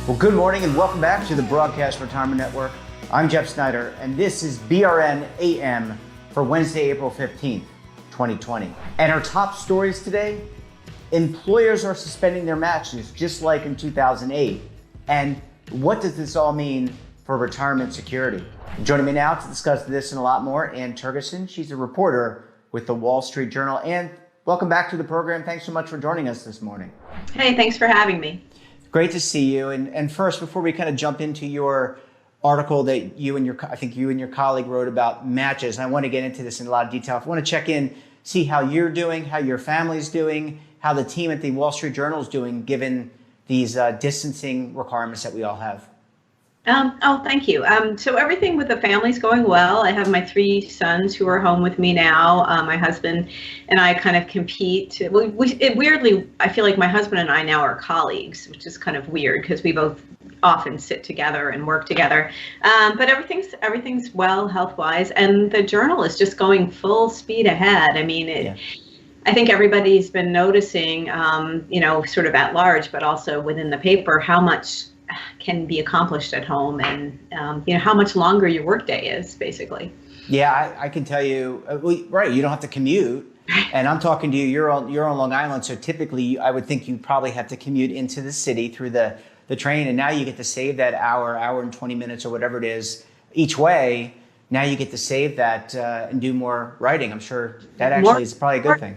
Well, good morning and welcome back to the Broadcast Retirement Network. I'm Jeff Snyder, and this is BRN AM for Wednesday, April 15th, 2020. And our top stories today, employers are suspending their matches just like in 2008. And what does this all mean for retirement security? Joining me now to discuss this and a lot more, Ann Turgeson. She's a reporter with the Wall Street Journal. Ann, welcome back to the program. Thanks so much for joining us this morning. Hey, thanks for having me. Great to see you. And first, before we kind of jump into your article that you and your colleague wrote about matches, and I want to get into this in a lot of detail. I want to check in, see how you're doing, how your family's doing, how the team at the Wall Street Journal is doing, given these distancing requirements that we all have. Thank you. So everything with the family's going well. I have my 3 sons who are home with me now. My husband and I kind of compete. Weirdly, I feel like my husband and I now are colleagues, which is kind of weird because we both often sit together and work together. But everything's well health-wise, and the Journal is just going full speed ahead. I mean, I think everybody's been noticing, sort of at large, but also within the paper, how much can be accomplished at home, and how much longer your workday is, basically. Yeah, I can tell you, right, you don't have to commute. And I'm talking to you, you're on Long Island, so typically I would think you probably have to commute into the city through the train, and now you get to save that hour and 20 minutes or whatever it is each way. Now you get to save that and do more writing. I'm sure that actually is probably a good thing.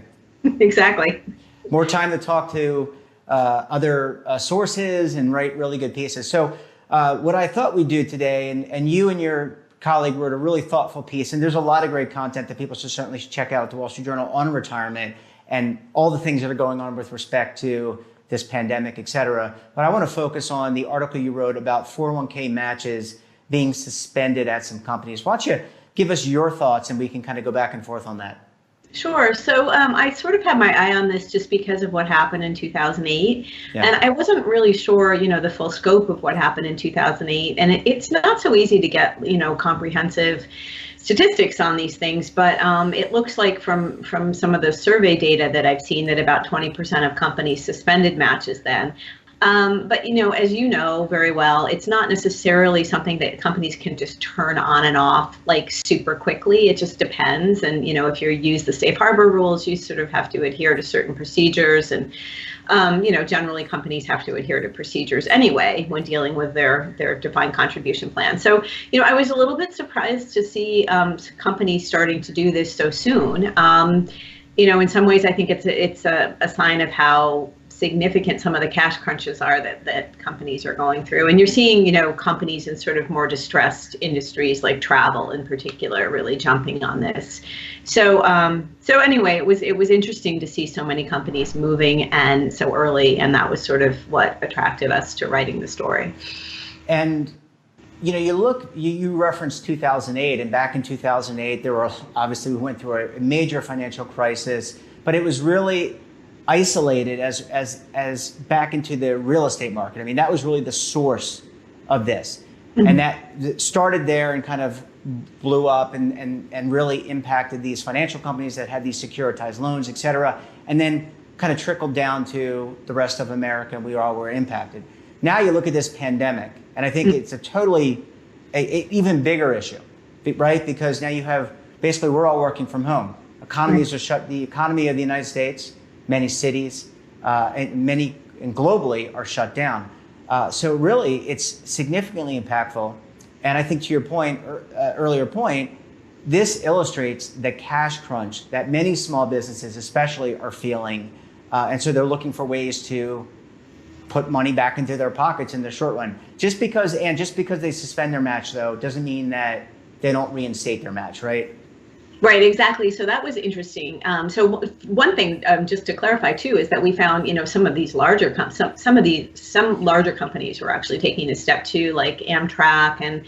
Exactly. More time to talk to other sources and write really good pieces. So what I thought we'd do today, and you and your colleague wrote a really thoughtful piece, and there's a lot of great content that people should certainly check out at the Wall Street Journal on retirement and all the things that are going on with respect to this pandemic, et cetera. But I want to focus on the article you wrote about 401k matches being suspended at some companies. Why don't you give us your thoughts, and we can kind of go back and forth on that. Sure. So I sort of had my eye on this just because of what happened in 2008. Yeah. And I wasn't really sure, the full scope of what happened in 2008. And it's not so easy to get, comprehensive statistics on these things. But it looks like from some of the survey data that I've seen that about 20% of companies suspended matches then. But, as you know very well, it's not necessarily something that companies can just turn on and off like super quickly. It just depends. And, if you use the safe harbor rules, you sort of have to adhere to certain procedures. And, generally companies have to adhere to procedures anyway when dealing with their defined contribution plan. So, I was a little bit surprised to see companies starting to do this so soon. In some ways, I think it's a sign of how significant some of the cash crunches are that companies are going through. And you're seeing, companies in sort of more distressed industries like travel in particular really jumping on this. So anyway, it was interesting to see so many companies moving and so early, and that was sort of what attracted us to writing the story. And you referenced 2008, and back in 2008, we went through a major financial crisis, but it was really isolated as back into the real estate market. I mean, that was really the source of this. Mm-hmm. And that started there and kind of blew up and really impacted these financial companies that had these securitized loans, et cetera, and then kind of trickled down to the rest of America, and we all were impacted. Now you look at this pandemic, and I think it's a totally even bigger issue, right? Because now you have, basically we're all working from home. Economies are shut. The economy of the United States, many cities, and globally are shut down. So really, it's significantly impactful. And I think to your point, earlier point, this illustrates the cash crunch that many small businesses especially are feeling. And so they're looking for ways to put money back into their pockets in the short run. Just because they suspend their match, though, doesn't mean that they don't reinstate their match, right? Right, exactly. So that was interesting. So one thing, just to clarify too, is that we found, some of these larger some larger companies were actually taking this step too, like Amtrak and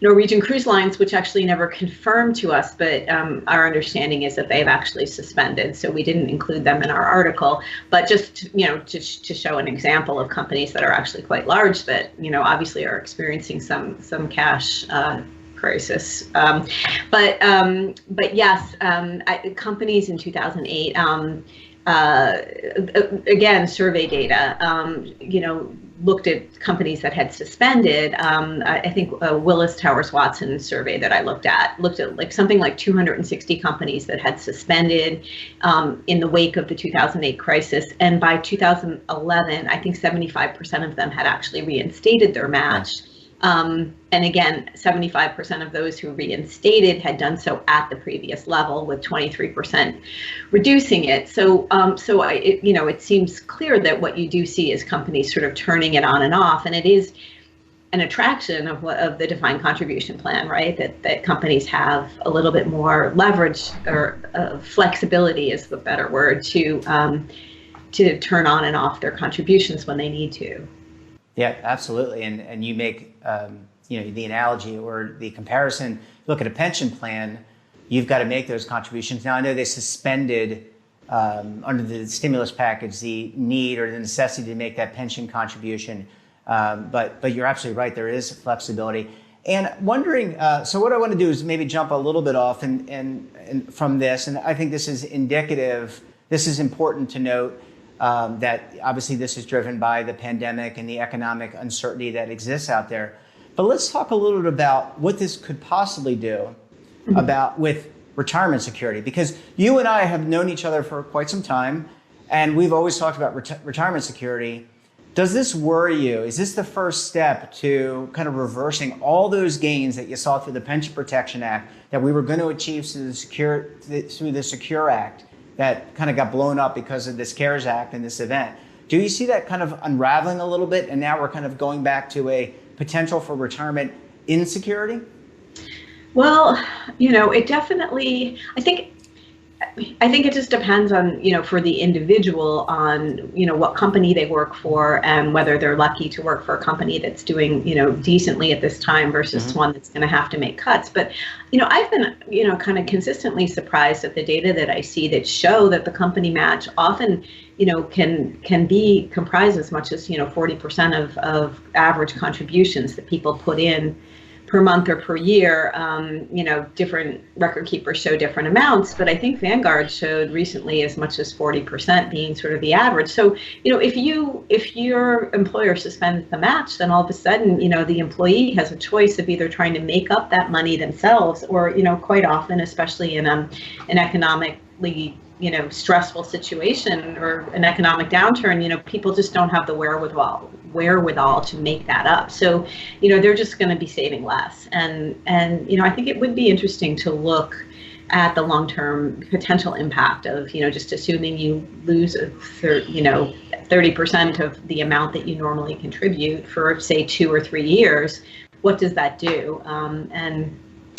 Norwegian Cruise Lines, which actually never confirmed to us, but our understanding is that they've actually suspended. So we didn't include them in our article, but just to show an example of companies that are actually quite large that obviously are experiencing some cash crisis. But yes, companies in 2008, again, survey data, looked at companies that had suspended. I think Willis Towers Watson survey that I looked at like something like 260 companies that had suspended in the wake of the 2008 crisis. And by 2011, I think 75% of them had actually reinstated their match. And again, 75% of those who reinstated had done so at the previous level, with 23% reducing it. So, it seems clear that what you do see is companies sort of turning it on and off, and it is an attraction of the defined contribution plan, right? That companies have a little bit more leverage, or flexibility is the better word, to turn on and off their contributions when they need to. Yeah, absolutely. And you make the analogy or the comparison. Look at a pension plan. You've got to make those contributions. Now, I know they suspended under the stimulus package the need or the necessity to make that pension contribution. But you're absolutely right. There is flexibility. And wondering, so what I want to do is maybe jump a little bit off and from this. And I think this is indicative. This is important to note. That obviously this is driven by the pandemic and the economic uncertainty that exists out there. But let's talk a little bit about what this could possibly do with retirement security, because you and I have known each other for quite some time, and we've always talked about retirement security. Does this worry you? Is this the first step to kind of reversing all those gains that you saw through the Pension Protection Act that we were going to achieve through the Secure Act? That kind of got blown up because of this CARES Act and this event. Do you see that kind of unraveling a little bit, and now we're kind of going back to a potential for retirement insecurity? Well, it definitely, I think it just depends on, for the individual on, what company they work for and whether they're lucky to work for a company that's doing, decently at this time versus one that's going to have to make cuts. But, I've been, kind of consistently surprised at the data that I see that show that the company match often, can be comprised as much as, 40% of average contributions that people put in per month or per year. Different record keepers show different amounts, but I think Vanguard showed recently as much as 40% being sort of the average. So, if your employer suspends the match, then all of a sudden, the employee has a choice of either trying to make up that money themselves, or, quite often, especially in an economically stressful situation or an economic downturn, people just don't have the wherewithal to make that up. So, they're just going to be saving less. And I think it would be interesting to look at the long-term potential impact of, just assuming you lose 30% of the amount that you normally contribute for, say, 2 or 3 years. What does that do?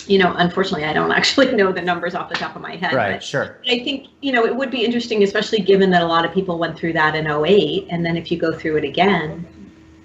Unfortunately, I don't actually know the numbers off the top of my head. Right, but sure. I think, it would be interesting, especially given that a lot of people went through that in 2008. And then if you go through it again,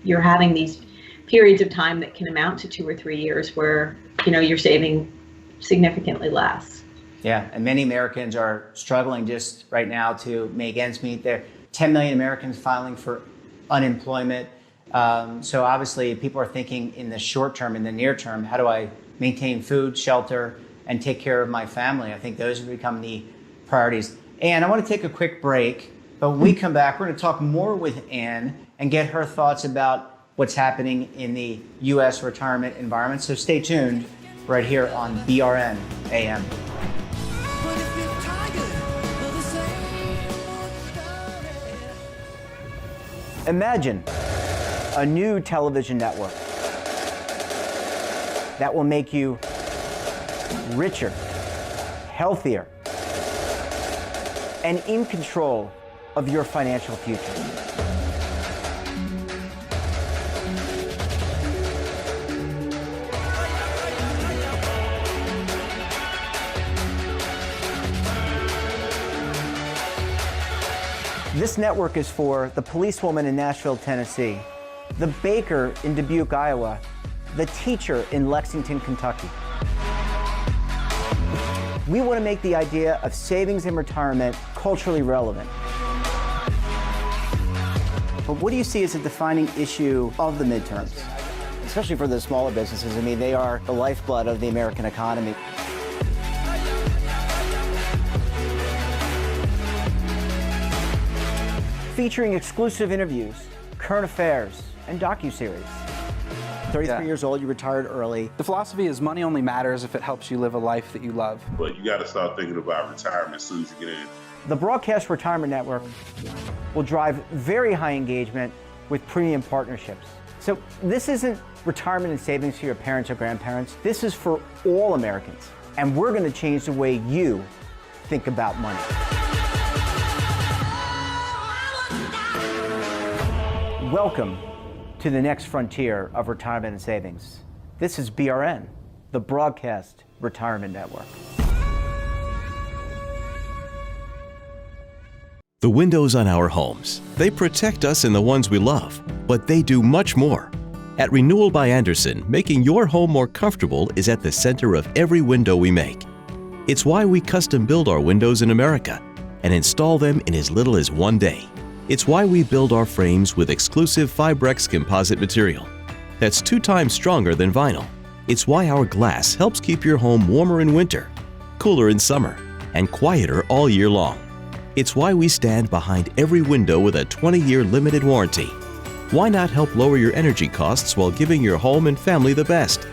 you're having these periods of time that can amount to 2 or 3 years where, you're saving significantly less. Yeah, and many Americans are struggling just right now to make ends meet. There are 10 million Americans filing for unemployment. So obviously people are thinking in the short term, in the near term, how do I maintain food, shelter, and take care of my family? I think those have become the priorities. And I want to take a quick break, but when we come back, we're going to talk more with Ann and get her thoughts about what's happening in the U.S. retirement environment. So stay tuned right here on BRN AM. Imagine a new television network that will make you richer, healthier, and in control of your financial future. This network is for the policewoman in Nashville, Tennessee, the baker in Dubuque, Iowa, the teacher in Lexington, Kentucky. We want to make the idea of savings and retirement culturally relevant. But what do you see as a defining issue of the midterms? Especially for the smaller businesses. I mean, they are the lifeblood of the American economy. Featuring exclusive interviews, current affairs, and docuseries. 33 years old, you retired early. The philosophy is money only matters if it helps you live a life that you love. But you got to start thinking about retirement as soon as you get in. The Broadcast Retirement Network will drive very high engagement with premium partnerships. So this isn't retirement and savings for your parents or grandparents. This is for all Americans. And we're going to change the way you think about money. Welcome to the next frontier of retirement and savings. This is BRN, the Broadcast Retirement Network. The windows on our homes, they protect us and the ones we love, but they do much more. At Renewal by Andersen, making your home more comfortable is at the center of every window we make. It's why we custom build our windows in America and install them in as little as 1 day. It's why we build our frames with exclusive Fibrex composite material that's 2 times stronger than vinyl. It's why our glass helps keep your home warmer in winter, cooler in summer, and quieter all year long. It's why we stand behind every window with a 20-year limited warranty. Why not help lower your energy costs while giving your home and family the best?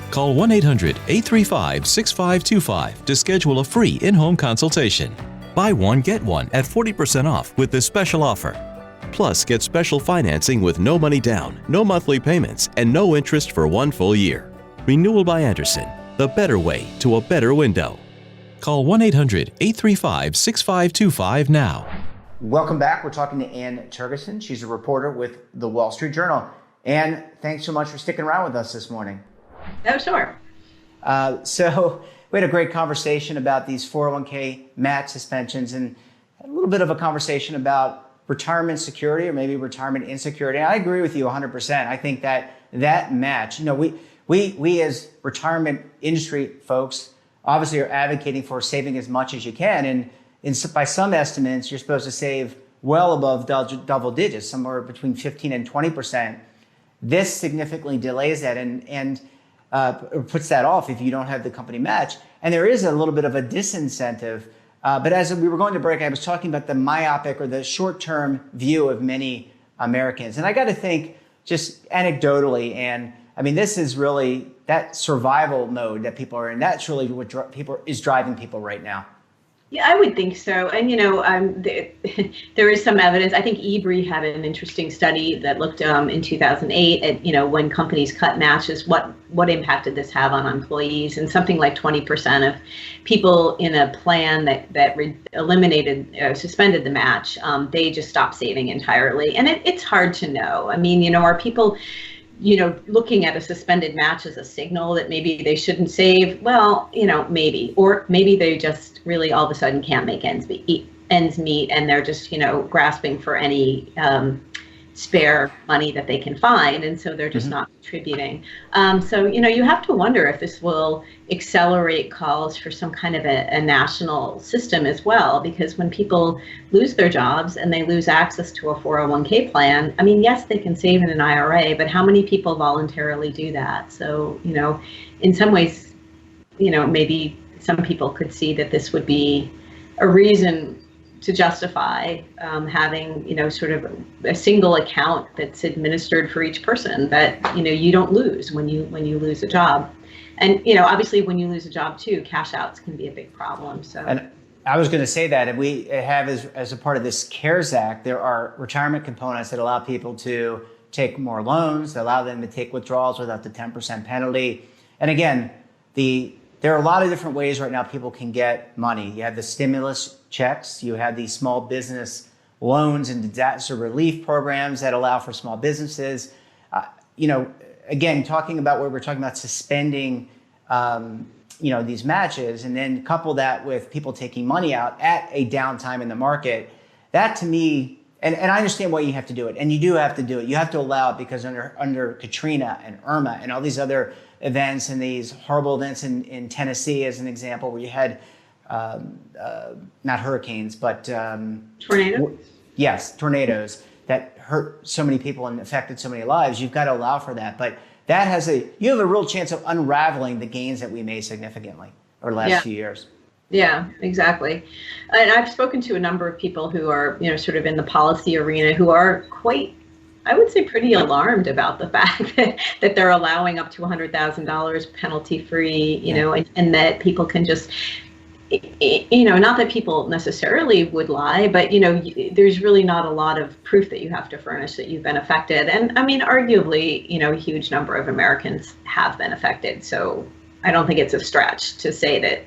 Call 1-800-835-6525 to schedule a free in-home consultation. Buy one, get one at 40% off with this special offer. Plus, get special financing with no money down, no monthly payments, and no interest for 1 full year. Renewal by Andersen, the better way to a better window. Call 1-800-835-6525 now. Welcome back. We're talking to Ann Tergeson. She's a reporter with the Wall Street Journal. Ann, thanks so much for sticking around with us this morning. Oh, sure. So we had a great conversation about these 401k match suspensions and a little bit of a conversation about retirement security or maybe retirement insecurity. I agree with you 100%. I think that match, we as retirement industry folks obviously are advocating for saving as much as you can. And by some estimates, you're supposed to save well above double digits, somewhere between 15 and 20%. This significantly delays that and puts that off if you don't have the company match. And there is a little bit of a disincentive. But as we were going to break, I was talking about the myopic or the short-term view of many Americans. And I got to think just anecdotally, and I mean, this is really that survival mode that people are in. That's really what is driving people right now. Yeah, I would think so. And, there is some evidence. I think eBree had an interesting study that looked in 2008 at, when companies cut matches, what impact did this have on employees? And something like 20% of people in a plan that suspended the match, they just stopped saving entirely. And it's hard to know. I mean, are people looking at a suspended match as a signal that maybe they shouldn't save? Well, maybe. Or maybe they just really all of a sudden can't make ends meet and they're just, grasping for any spare money that they can find. And so they're just not contributing. So, you have to wonder if this will accelerate calls for some kind of a national system as well, because when people lose their jobs and they lose access to a 401k plan, I mean, yes, they can save in an IRA, but how many people voluntarily do that? So, in some ways, maybe some people could see that this would be a reason to justify having, sort of a single account that's administered for each person that, you don't lose when you lose a job. And, obviously when you lose a job too, cash outs can be a big problem. So. And I was going to say that, and we have as a part of this CARES Act, there are retirement components that allow people to take more loans, that allow them to take withdrawals without the 10% penalty. And again, there are a lot of different ways right now people can get money. You have the stimulus checks, you have these small business loans and disaster relief programs that allow for small businesses. Again, talking about what we're talking about, suspending, these matches, and then couple that with people taking money out at a downtime in the market. That to me, and I understand why you have to do it, and you do have to do it. You have to allow it because under Katrina and Irma and all these other events and these horrible events in Tennessee, as an example, where you had not hurricanes, but tornadoes. Yes, tornadoes that hurt so many people and affected so many lives. You've got to allow for that, but you have a real chance of unraveling the gains that we made significantly over the last few years. Yeah, exactly. And I've spoken to a number of people who are, sort of in the policy arena who are quite I would say pretty alarmed about the fact that they're allowing up to $100,000 penalty free, and that people can just, not that people necessarily would lie, but, there's really not a lot of proof that you have to furnish that you've been affected. And I mean, arguably, a huge number of Americans have been affected. So I don't think it's a stretch to say that,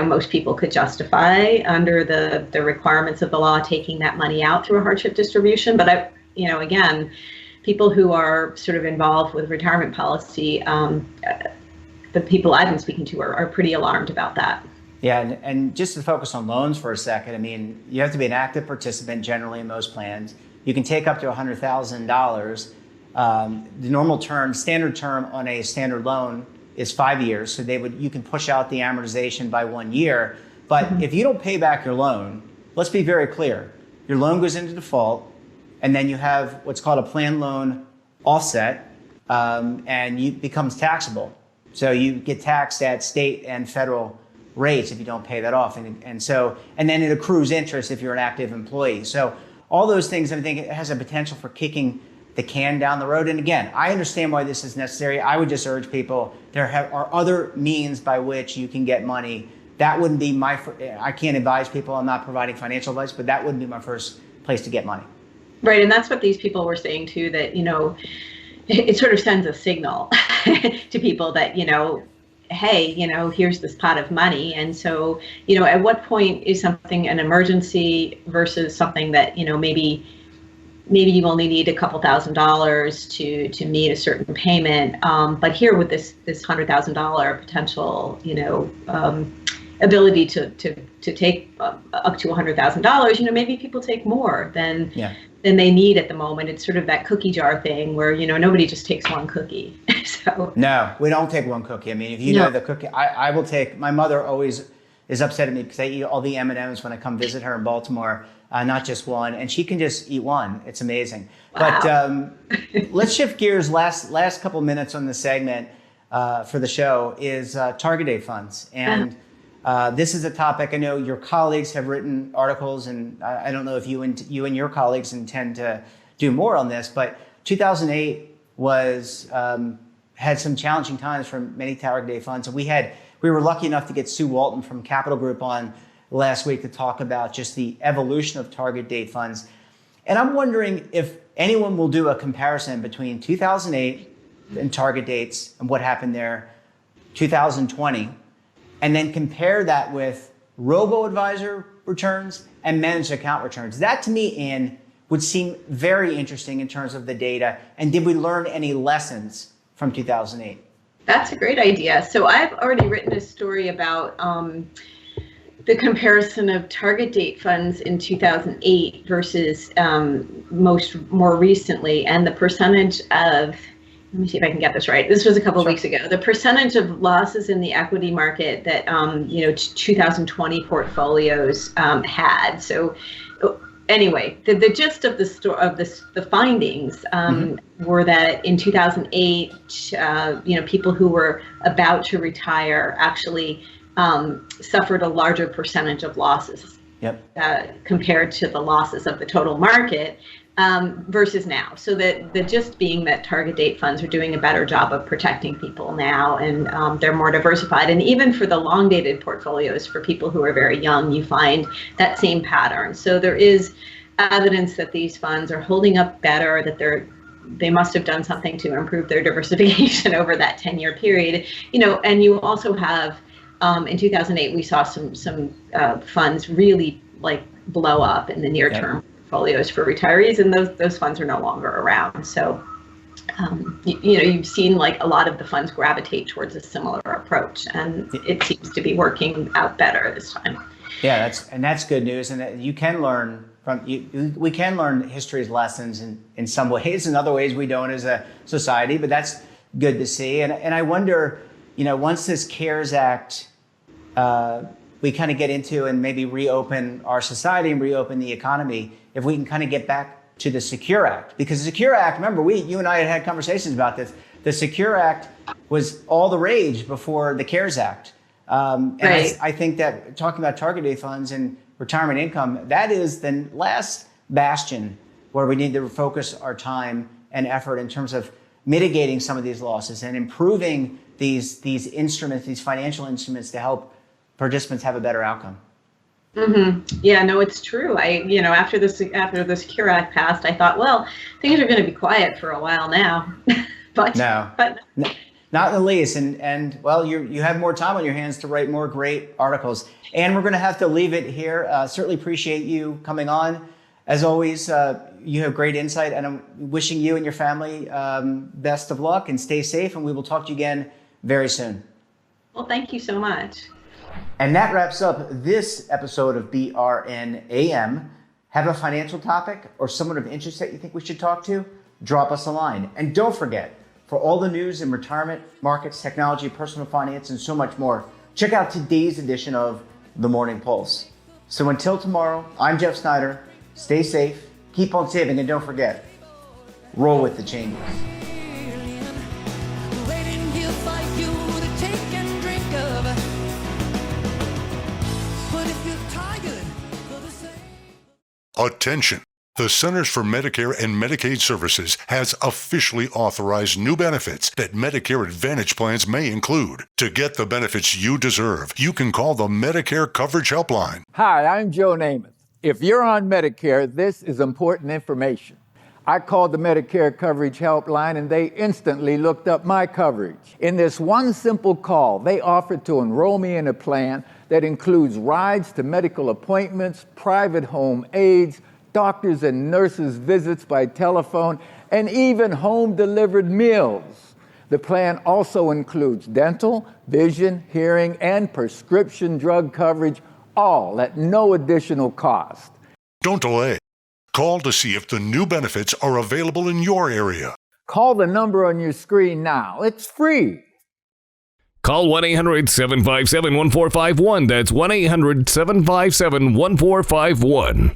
most people could justify under the requirements of the law taking that money out through a hardship distribution. But again, people who are sort of involved with retirement policy, the people I've been speaking to are pretty alarmed about that. Yeah, and just to focus on loans for a second, I mean, you have to be an active participant generally in most plans. You can take up to $100,000. The normal term, standard term on a standard loan is 5 years. So you can push out the amortization by 1 year. But if you don't pay back your loan, let's be very clear. Your loan goes into default, and then you have what's called a planned loan offset, and it becomes taxable. So you get taxed at state and federal rates if you don't pay that off. And then it accrues interest if you're an active employee. So all those things, I think it has a potential for kicking the can down the road. And again, I understand why this is necessary. I would just urge people, are other means by which you can get money. That wouldn't be I can't advise people. I'm not providing financial advice, but that wouldn't be my first place to get money. Right. And that's what these people were saying too, that, it sort of sends a signal to people that, hey, here's this pot of money. And so, at what point is something an emergency versus something that, maybe you only need a couple $1,000s to meet a certain payment. But here with this $100,000 potential, ability to take up to $100,000, maybe people take more than they need at the moment. It's sort of that cookie jar thing where, nobody just takes one cookie. So no, we don't take one cookie. I mean, if you know the cookie, I will take. My mother always is upset at me because I eat all the M&Ms when I come visit her in Baltimore, not just one, and she can just eat one. It's amazing. Wow. But let's shift gears. Last couple minutes on the segment for the show is target date funds, and this is a topic I know your colleagues have written articles, and I don't know if you and your colleagues intend to do more on this, but 2008 had some challenging times for many target date funds, and we were lucky enough to get Sue Walton from Capital Group on last week to talk about just the evolution of target date funds. And I'm wondering if anyone will do a comparison between 2008 and target dates and what happened there, 2020, and then compare that with robo-advisor returns and managed account returns. That to me, Ann, would seem very interesting in terms of the data. And did we learn any lessons from 2008? That's a great idea. So I've already written a story about the comparison of target date funds in 2008 versus more recently, and the percentage of, let me see if I can get this right. This was a couple of weeks ago. The percentage of losses in the equity market that 2020 portfolios had. So anyway, the gist of the findings were that in 2008, people who were about to retire actually suffered a larger percentage of losses compared to the losses of the total market versus now. So that the gist being that target date funds are doing a better job of protecting people now, and they're more diversified. And even for the long dated portfolios, for people who are very young, you find that same pattern. So there is evidence that these funds are holding up better, that they must have done something to improve their diversification over that 10-year period. And you also have in 2008, we saw some funds really blow up in the near term portfolios for retirees, and those funds are no longer around. So you've seen a lot of the funds gravitate towards a similar approach, and it seems to be working out better this time. Yeah, that's good news, and you can learn from we can learn history's lessons in some ways. In other ways, we don't as a society, but that's good to see. And I wonder, once this CARES Act we kind of get into and maybe reopen our society and reopen the economy, if we can kind of get back to the Secure Act. Because the Secure Act, remember, you and I had conversations about this. The Secure Act was all the rage before the CARES Act. And I think that talking about target date funds and retirement income, that is the last bastion where we need to focus our time and effort in terms of mitigating some of these losses and improving these instruments, these financial instruments, to help participants have a better outcome. Yeah, no, it's true. After the Secure Act passed, I thought, well, things are going to be quiet for a while now. but no, not in the least. And well, you have more time on your hands to write more great articles. And we're going to have to leave it here. Certainly appreciate you coming on. As always, you have great insight, and I'm wishing you and your family best of luck, and stay safe. And we will talk to you again very soon. Well, thank you so much. And that wraps up this episode of BRN AM. Have a financial topic or someone of interest that you think we should talk to? Drop us a line. And don't forget, for all the news in retirement, markets, technology, personal finance, and so much more, check out today's edition of The Morning Pulse. So until tomorrow, I'm Jeff Snyder. Stay safe, keep on saving, and don't forget, roll with the changes. Attention! The Centers for Medicare and Medicaid Services has officially authorized new benefits that Medicare Advantage plans may include. To get the benefits you deserve, you can call the Medicare Coverage Helpline. Hi, I'm Joe Namath. If you're on Medicare, this is important information. I called the Medicare Coverage Helpline and they instantly looked up my coverage. In this one simple call, they offered to enroll me in a plan that includes rides to medical appointments, private home aides, doctors and nurses' visits by telephone, and even home-delivered meals. The plan also includes dental, vision, hearing, and prescription drug coverage, all at no additional cost. Don't delay. Call to see if the new benefits are available in your area. Call the number on your screen now. It's free. Call 1-800-757-1451. That's 1-800-757-1451.